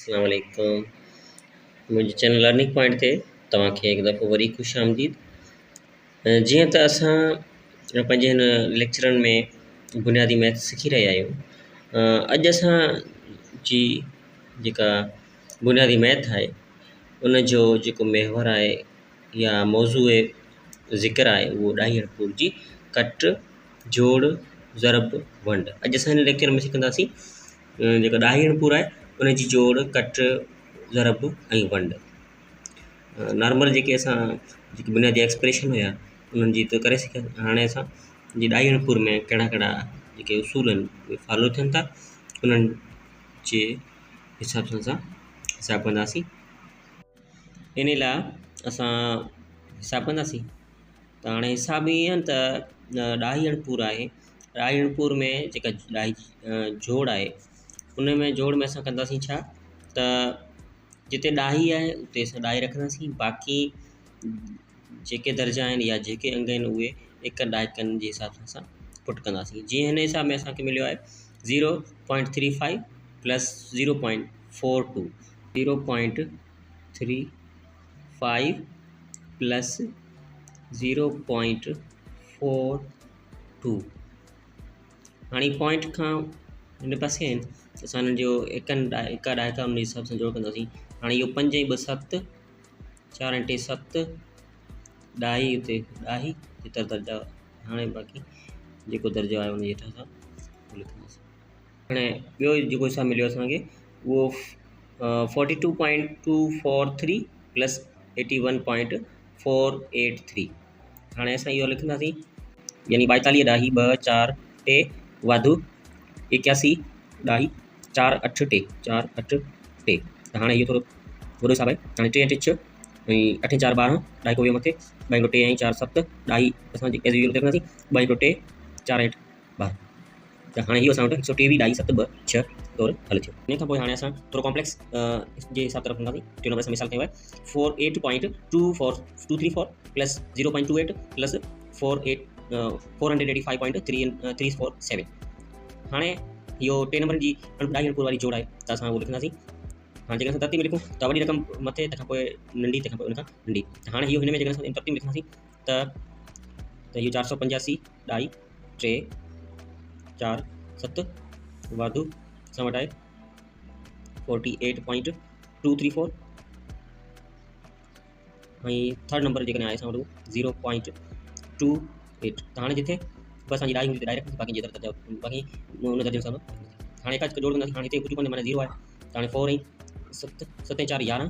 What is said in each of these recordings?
अस्सलाम वालेकुम। मुंहिंजे चैनल लर्निंग पॉइंट ते तव्हांखे हिकु दफ़ो वरी ख़ुशि आमदीद। जीअं त असां पंहिंजे हिन लेक्चरनि में बुनियादी मैथ सिखी रहिया आहियूं। अॼु असां जी जेका बुनियादी मैथ आहे उन जो जेको महवर आहे या मौज़ूअ ज़िक्र आहे उहो ॾाही अणपूर जी कट जोड़ ज़रब वंड। अॼु असां हिन लेक्चर में सिखंदासीं जेका ॾाही अणपूर आहे उन जी जोड़ कट ज़रब ऐं वंड। नॉर्मल जेके असां जेके बुनियादी एक्सप्रेशन हुया उन्हनि जी त करे सघिया। हाणे असां जी ॾाही अणपूर में कहिड़ा कहिड़ा जेके उसूल आहिनि उहे फॉलो थियनि था उन्हनि जे हिसाब सां असां हिसाबु कंदासीं। इन लाइ असां हिसाबु कंदासीं। त हाणे हिसाब ईअं त ॾाही अणपूर आहे। ॾाही अणपूर में जेका ॾाही जोड़ आहे उन में जोड़ में असां कंदासीं छा त जिते ॾाही आहे उते असां ॾाही रखंदासीं, बाक़ी जेके दर्जा आहिनि या जेके अंग आहिनि उहे एक ॾाहिकनि जे हिसाब सां असां पुट कंदासीं। जीअं हिन हिसाब में असांखे मिलियो आहे 0.35 प्लस 0.42 0.35 प्लस 0.42। हाणे पॉइंट खां हिन पासे आहिनि असां हिननि जो एका ॾाहिका उन हिसाब सां जोड़ कंदासीं। हाणे इहो 5 ऐं 2 7 4 ऐं 3 7 ॾाही हुते ॾाही जेतिरा दर्जा। हाणे बाक़ी जेको दर्जो आहे उन जे हेठां असां लिखंदासीं। हाणे ॿियो जेको हिसाब मिलियो असांखे उहो 42.243 प्लस 81.483। हाणे असां इहो लिखंदासीं यानी 42 ॾाही 2 4 टे वाधू 81 ॾाही 4 8 टे 4 8 टे। त हाणे इहो थोरो वॾो हिसाबु आहे। हाणे 3 8 6 ऐं 8 4 12 ॾाहिको वियो मथे 2 टे ऐं 4 7 ॾाही असां एज़ यूज़ुअल लिखंदासीं 2 टे 4 8 12। त हाणे इहो असां वटि 123 ॾाही 7 2 6 तौर हल थियो। इन खां पोइ हाणे असां थोरो कॉम्प्लेक्स जे हिसाब तरफ़ हलंदासीं। टियों नंबर असां मिसाल कयो आहे 48.24234 प्लस 0.28 प्लस 485.347। हाणे इहो टे नंबर जी ॾाही अणपूर वारी जोड़ आहे त असां उहो लिखंदासीं। हाणे जेकॾहिं असां तरतीब में लिखूं त वॾी रक़म मथे तंहिंखां पोइ नंढी तंहिंखां पोइ उनखां नंढी। हाणे इहो हिन में जेकॾहिं असां तरतीब में लिखंदासीं त इहो 485 ॾाही 3 4 7 वाधू असां वटि आहे 48.234 ऐं थर्ड नंबर जेकॾहिं आहे असां वटि 0.28। त हाणे जिथे बस असांजी ॾाही हूंदी डायरेक्ट बाक़ी जेतिरा दर्जा बाक़ी उन दर्जे हिसाब सां हाणे हिकु जोड़ कंदासीं। हाणे हिते कुझु कोन्हे माना 0 आहे। त हाणे 4 ऐं 7 7 ऐं 4 11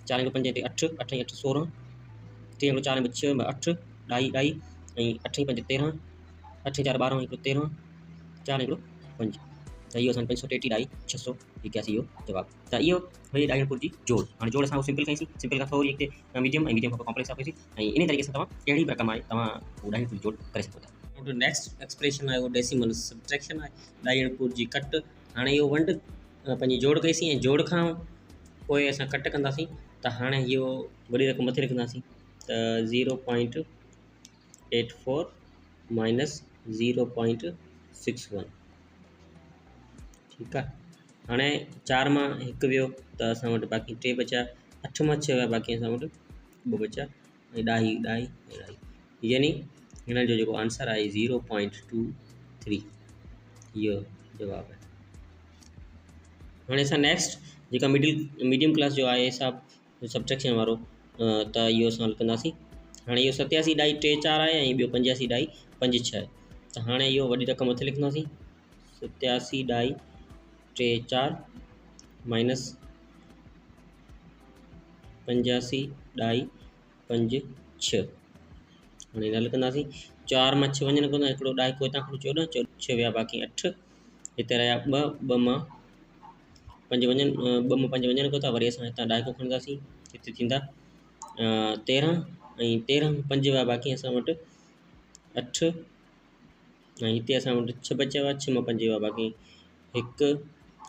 4 ऐं 5 ते 8 8 ऐं 8 16 3 ऐं 4 ऐं 6 8 ॾाही ॾाही ऐं 8 ऐं 5 13 8 ऐं 4 12 ऐं 13 4 ऐं 5। त इहो असांखे 533 ॾाही 681 इहो जवाबु। त इहो हुई ॾाही अणपूर जी जोड़। हाणे जोड़ असां सिंपल कईसीं, सिंपल खां थोरी अॻिते मीडियम ऐं मीडियम खां कॉम्प्लेक्स कईसीं ऐं इन तरीक़े सां तव्हां कहिड़ी बि रक़म आहे तव्हां उहो ॾाही अणपूर जी जोड़ करे सघो था। नेक्स्ट एक्सप्रेशन आहे उहो डेसिमल सब्ट्रैक्शन आहे ॾाही अणपूर जी कट। हाणे इहो वंड पंहिंजी जोड़ कईसीं ऐं जोड़ खां पोइ असां कट कंदासीं। त हाणे इहो वॾी रक़म मथे रखंदासीं त 0.84 माइनस 0.61। ठीकु आहे। हाणे 4 मां 1 वियो त असां वटि बाक़ी 3 बचा, 8 मां 6 विया बाक़ी असां वटि 2 बचा ऐं ॾाही ॾाही ॾाही यानी हिन जो जेको आंसर आहे 0.23 इहो जवाबु आहे। हाणे असां नेक्स्ट जेका मीडियम क्लास जो आहे हिसाब सब्ट्रैक्शन वारो त इहो असां कंदासीं। हाणे इहो 87 ॾाही 3 4 आहे ऐं ॿियो 85 ॾाही 5 6 आहे। त हाणे इहो वॾी रक़म मथे लिखंदासीं 87 ॾाही 3 4 माइनस 85 ॾाही 5 6। हाणे हिन लिखंदासीं 4 मां 6 वञनि कोन हिकिड़ो ॾाहिको हितां खां 14 6 विया बाक़ी 8 हिते रहिया 2 मां 5 वञनि 2 मां 5 वञनि कोन था। वरी असां हितां ॾाहिको खणंदासीं हिते थींदा 13 ऐं 13 में 5 विया बाक़ी असां वटि 8 ऐं हिते असां वटि 6 बचिया हुआ 6 मां 5 विया बाक़ी 1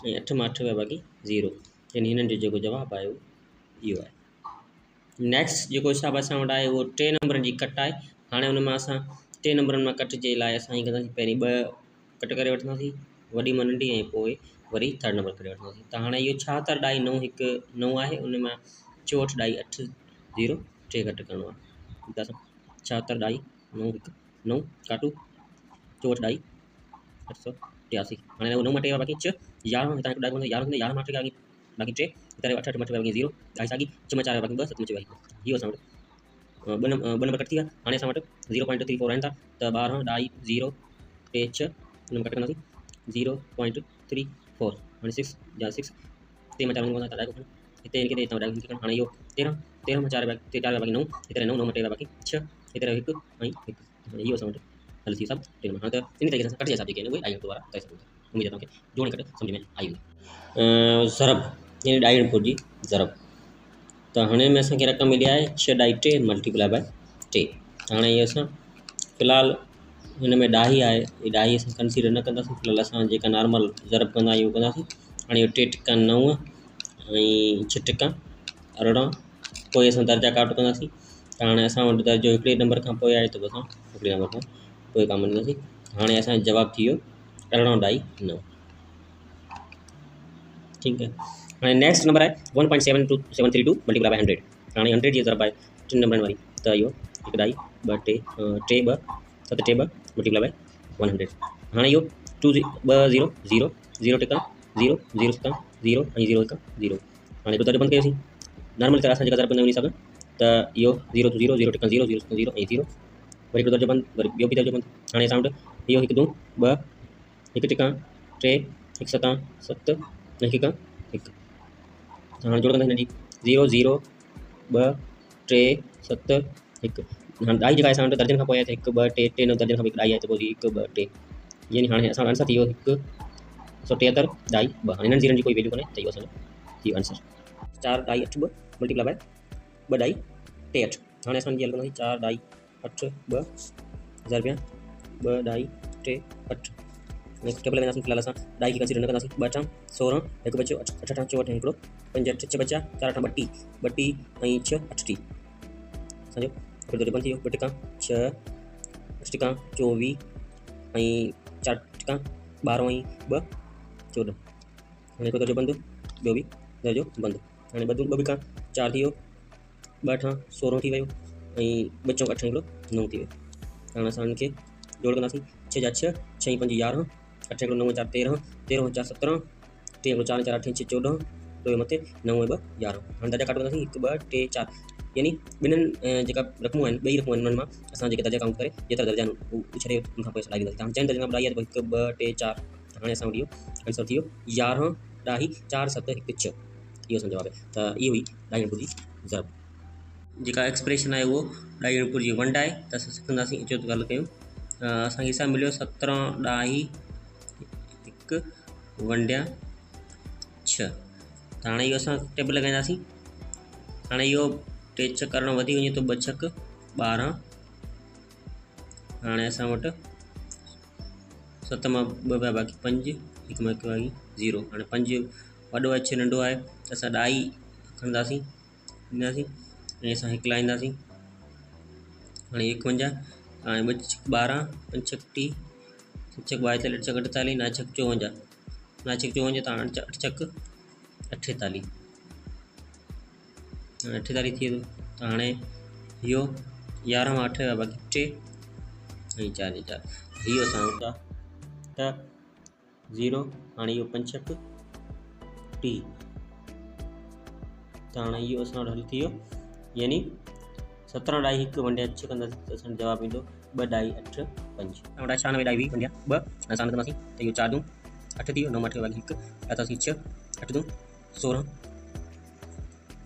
ऐं 8 मां 8 विया बाक़ी 0 यानी हिननि जो जेको जवाबु आहे इहो आहे। नेक्स्ट जेको हिसाबु असां वटि आहे उहो 3 नंबरनि जी कट आहे। हाणे हुन मां असां 3 नंबरनि मां कट जे लाइ असां हीअं कंदासीं पहिरीं 2 कट करे वठंदासीं वॾी मां नंढी ऐं पोइ वरी थर्ड नंबर करे वठंदासीं। त हाणे इहो 76 डाई 9 हिकु 9 आहे, उन मां 64 डाई 8 0 टे घटि करिणो आहे। त 76 डाई 9 हिकु 9 काटू 64 डाई 883। हाणे 9 मां टे बाक़ी 6 11 हितां हिकु डाई 11 11 मां टे बाक़ी 3 हितां 8 8 बाक़ी 0 डाई साॻी 6 में 4 बाक़ी 2 7 में 1 इहो असां वटि ॿ नंबर कट थी विया। हाणे असां वटि 0.34 आहिनि था, त 12 डाई 0 टे 6 हुन में कट कंदासीं 0.34। हाणे 6 या 6 टे में 4 में डाई खणनि हिते इनखे हितां डाई खणनि। हाणे इहो 13 में 4 बाक़ी 9 हिते 9 9 में टे बाक़ी 6 हिते 1 ऐं 1। हाणे इहो असां वटि हल थी सभु टे नंबर। हाणे त इन तरीक़े सां कट जे हिसाब जेके आहिनि उहे डाई द्वारा करे सघूं था। उमेद आहे तव्हांखे जोड़े कट सम्झ में आई हूंदी। ज़रब यानी डाई इनपुट जी ज़रब। त हाणे में असांखे रक़म मिली आहे 6 डाई 3 मल्टीप्लाई बाय 3। हाणे इहे असां फ़िलहालु हिन में ॾाही आहे, ये ॾाही असां कंसीडर न कंदासीं। फ़िलहालु असां जेका नॉर्मल ज़रब कंदा आहियूं उहो कंदासीं। हाणे इहो 3 टिका 9 ऐं 6 टिका 18 पोइ असां दर्जा काउंट कंदासीं। त हाणे असां वटि दर्जो हिकिड़े नंबर खां पोइ आहे, त असां हिकिड़े नंबर खां पोइ कमु कंदासीं। हाणे असांजो जवाबु थी वियो 18 डाई 9। ठीकु आहे। हाणे नेक्स्ट नंबर आहे 1.732 मल्टीप्लाई बाय 100। हाणे 100 जी ज़रब आहे 3 नंबरनि वारी, त इहो हिकु डाई 2 टे 2 7 टे 2 मल्टीप्लाई बाय 100। हाणे इहो 2 0 0 0 टिका 0 0 सतां 0 ऐं 0 हिकु 0। हाणे हिकु दर्जो बंदि कयोसीं। नॉर्मल तरह असां जेका ज़रब कंदा आहियूं उन हिसाब सां, त इहो 0 2 0 0 टिका 0 0 सतां 0 ऐं 0 वरी हिकु दर्जो बंदि, वरी ॿियो बि दर्जो बंदि। हाणे असां वटि इहो 1 2 2 1 टिका 3 1 सतां 7 ऐं 1 1। हाणे जोड़ कंदा हिन जी 0 0 2 3 7 1। हाणे डाई जेका असां वटि दर्जन खां पोइ आहे, त 1 2 3 टे न दर्जन खां पोइ डाई आहे, त पोइ 1 2 3 यानी हाणे असां आंसर थी वियो 173 डाई 2। हाणे इन्हनि जीरनि जी कोई वैल्यू कोन्हे, त इहो असांजो थी वियो आंसर 4 डाई 8 2 मल्टीप्लाई बाय 2 डाई 3 8। हाणे असां जी हल कंदासीं 4 डाई 8 2 ज़रबिया 2 डाई 3 8। नेक्स्ट टेबल वेंदासीं। फ़िलहालु असां डाई खे कंसीडर न कंदासीं। 2 8 16 हिकु बचो 8 8 64 ऐं हिकिड़ो 5 8 6 बचा 4 8 32 32 ऐं 6 38 असांजो हिकिड़ो दर्जो बंदि थी वियो। 2 टिका 6 8 टिका 24 ऐं 4 टिका 12 ऐं 2 14। हाणे हिकिड़ो दर्जो बंदि, ॿियो बि दर्जो बंदि। हाणे 2 ॿिका 4 थी वियो 2 8 16 थी वियो ऐं बचो 8 हिकिड़ो 9 थी वियो। हाणे असां हिनखे जोड़ कंदासीं 6 जा 6 6 5 11 8 हिकिड़ो 9 4 13 13 4 17 3 हिकिड़ो 4 4 8 6 14 2 मथे 9 2 11। हाणे दर्जा काउंट कंदासीं 1 2 3 4 यानी ॿिन्हिनि जेका रक़मूं आहिनि ॿई रक़मूं आहिनि उन्हनि मां असां जेके दर्जा काउंट करे जेतिरा दर्जा आहिनि उहो छॾे उन खां पोइ असां डाई कंदासीं। हाणे चइनि दर्जन खां डाई आहे, त 1 2 3 4। हाणे असां वटि इहो आंसर थी वियो 11 डाई 4 7 1 6। इहो असांजो जवाबु आहे। त इहो ई डाई इनपुट जी ज़रब जेका एक्सप्रेशन आहे उहो डाई इनपुट जी 1 डाई। त असां सिखंदासीं अचो त ॻाल्हि कयूं। असांखे हिसाब मिलियो 17 डाई 1 वंडिया 6। त हाणे इहो असां टेबल लॻाईंदासीं। हाणे इहो 3 6 करणु वधी वञे त 2 6 12। हाणे असां वटि 7 मां 2 विया बाक़ी 5 1 मां 1 बाक़ी 0। हाणे 5 वॾो आहे 6 नंढो आहे, त असां डाई खणंदासीं ॾींदासीं ऐं असां 1 लाहींदासीं। हाणे 1 51। हाणे 2 6 12 5 6 30 7 6 42 8 6 48 9 6 54 9 6 54 त 8 6 48। हाणे 48 थी वियो। त हाणे इहो 11 मां 8 विया बाक़ी 3 ऐं 4 जे 4 इहो असां वटि त 0। हाणे इहो 5 6 30। त हाणे इहो असां वटि हल थी वियो, यानी 17 डाई 1 वंडिया 6 कंदासीं त असांजो जवाबु ईंदो 2 डाई 8 5। 96 डाई 20 वंडिया 2 असां कंदासीं त इहो 4 दूं 8 थी वियो 9 8 बाक़ी 1 लातासीं 6 8 दूं 16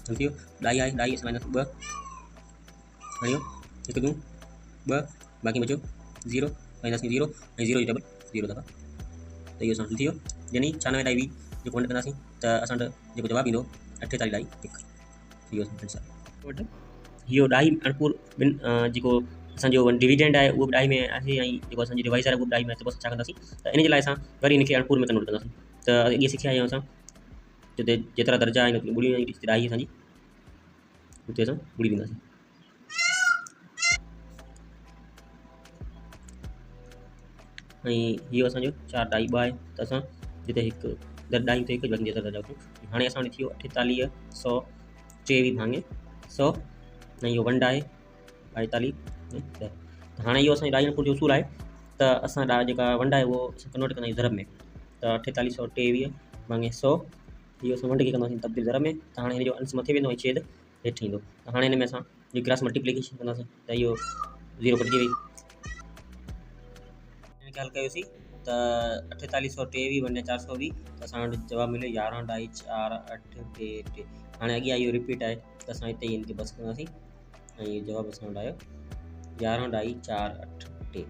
हल थी वियो। डाई आहे डाई असां वेंदासीं 2। हाणे इहो 1 दूं 2 बाक़ी बचो 0 वेंदासीं 0 ऐं 0 जी डबल 0 दफ़ा। त इहो असां थी वियो, यानी 96 डाई 20 जेको वंड कंदासीं त असां वटि जेको जवाबु ईंदो 48 डाई 1। इहो वटि इहो डाई अणपुर ॿिनि जेको असांजो डिविडेंड आहे उहो बि डाई में आहे ऐं जेको असांजी डिवाइज़र आहे उहो बि डाई में आहे। त पोइ छा कंदासीं, त इन जे लाइ असां वरी इनखे अणपुर में कन्वर्ट कंदासीं। त अॻे सिखिया आहियूं असां जिते जेतिरा दर्जा आहिनि ॿुड़ी डाई असांजी हुते असां ॿुड़ी ॾींदासीं। ऐं इहो असांजो 4 डाई 2 आहे, त असां जिते 1 डाई तो 1 भाॻे 10 था चऊं। हाणे असां वटि थी वियो 48 123 भाङे 100 ऐं इहो वंड आहे 42 ऐं 10। त हाणे इहो असांजी डाई जो उसूल आहे त असां जेका वंड आहे उहो कन्वर्ट कंदा आहियूं ज़रब में। त 48 123 भाङे 100 इहो असां वंड खे कंदासीं तब्दील ज़रब में। त हाणे हिन जो अंश मथे वेंदो ऐं छेद हेठि ईंदो। त हाणे हिन में असां जे क्रॉस मल्टीप्लिकेशन कंदासीं त इहो 0 कटिजी वई। हिन खे हल कयोसीं त 48 123 वंडे 420 त असां वटि जवाबु मिलियो 11 डाई 4 8 2 2। हाणे अॻियां इहो रिपीट आहे त असां हिते ई हिन खे बस कंदासीं ऐं इहो जवाबु असां वटि आयो 11 डाई 4 8 2।